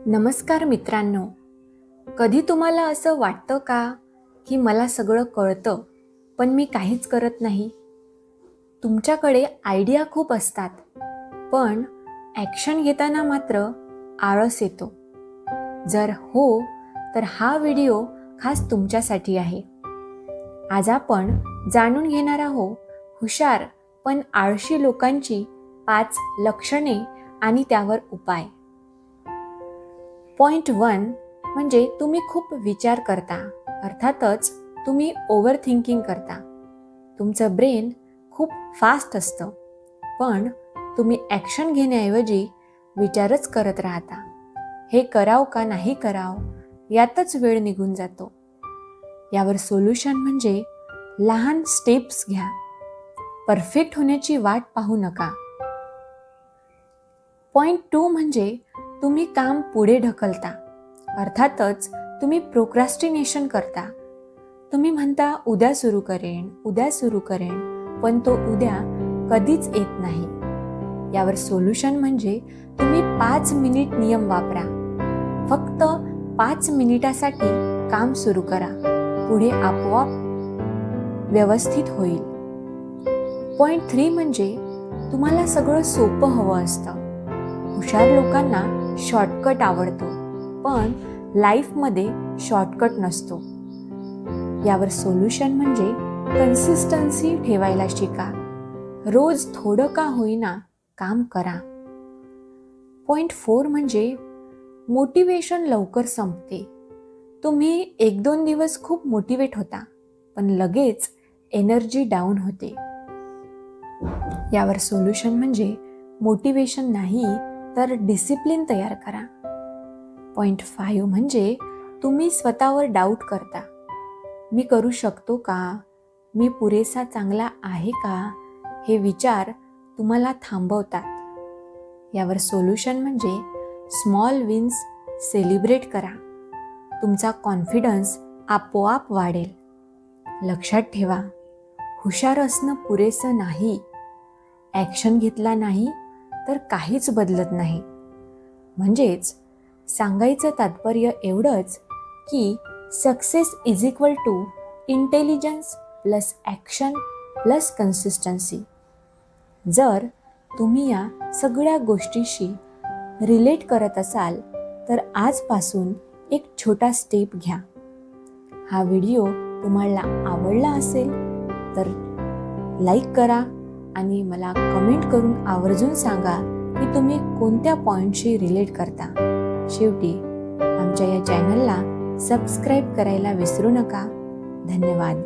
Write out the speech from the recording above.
नमस्कार मित्रांनो. कधी तुम्हाला असं वाटतं का की मला सगळं कळतं पण मी काहीच करत नाही? तुमच्याकडे आयडिया खूप असतात पण ॲक्शन घेताना मात्र आळस येतो. जर हो तर हा व्हिडिओ खास तुमच्यासाठी आहे. आज आपण जाणून घेणार आहोत हुशार पण आळशी लोकांची 5 लक्षणे आणि त्यावर उपाय. पॉइंट 1 म्हणजे तुम्ही खूप विचार करता. अर्थातच तुम्ही ओव्हर थिंकिंग करता. तुमचं ब्रेन खूप फास्ट असतं पण तुम्ही ॲक्शन घेण्याऐवजी विचारच करत राहता. हे कराव का नाही कराव यातच वेळ निघून जातो. यावर सोल्युशन म्हणजे लहान स्टेप्स घ्या. परफेक्ट होण्याची वाट पाहू नका. पॉइंट 2 म्हणजे तुम्ही काम पुढे ढकलता. अर्थातच तुम्ही प्रोक्रॅस्टिनेशन करता. तुम्ही म्हणता उद्या सुरू करेन पण तो उद्या कधीच येत नाही. यावर सोल्युशन म्हणजे तुम्ही 5 मिनिट नियम वापरा. फक्त 5 मिनिटासाठी काम सुरू करा. पुढे आपोआप व्यवस्थित होईल. पॉइंट 3 म्हणजे तुम्हाला सगळं सोपं हवं असतं. हुशार लोकांना शॉर्टकट आवडतो पण लाईफमध्ये शॉर्टकट नसतो. यावर सोल्युशन म्हणजे कन्सिस्टन्सी ठेवायला शिका. रोज थोडं का होईना काम करा. पॉइंट 4 म्हणजे मोटिवेशन लवकर संपते. तुम्ही 1-2 दिवस खूप मोटिवेट होता पण लगेच एनर्जी डाऊन होते. यावर सोल्युशन म्हणजे मोटिवेशन नाही तर डिसिप्लिन तयार करा. पॉइंट 5 म्हणजे तुम्ही स्वतःवर डाऊट करता. मी करू शकतो का? मी पुरेसा चांगला आहे का? हे विचार तुम्हाला थांबवतात. यावर सोल्युशन म्हणजे स्मॉल विन्स सेलिब्रेट करा. तुमचा कॉन्फिडन्स आपोआप वाढेल. लक्षात ठेवा, हुशार असणं पुरेसं नाही. ॲक्शन घेतला नाही तर काहीच बदलत नाही. म्हणजेच सांगायचं तात्पर्य एवढंच की success is equal to intelligence plus action plus consistency. जर तुम्ही या सगळ्या गोष्टीशी रिलेट करत असाल तर आजपासून एक छोटा स्टेप घ्या. हा व्हिडिओ तुम्हाला आवडला असेल तर लाईक करा आणि मला कमेंट करून आवर्जून सांगा की तुम्ही कोणत्या पॉईंटशी रिलेट करता. शेवटी आमच्या या चॅनलला सबस्क्राईब करायला विसरू नका. धन्यवाद.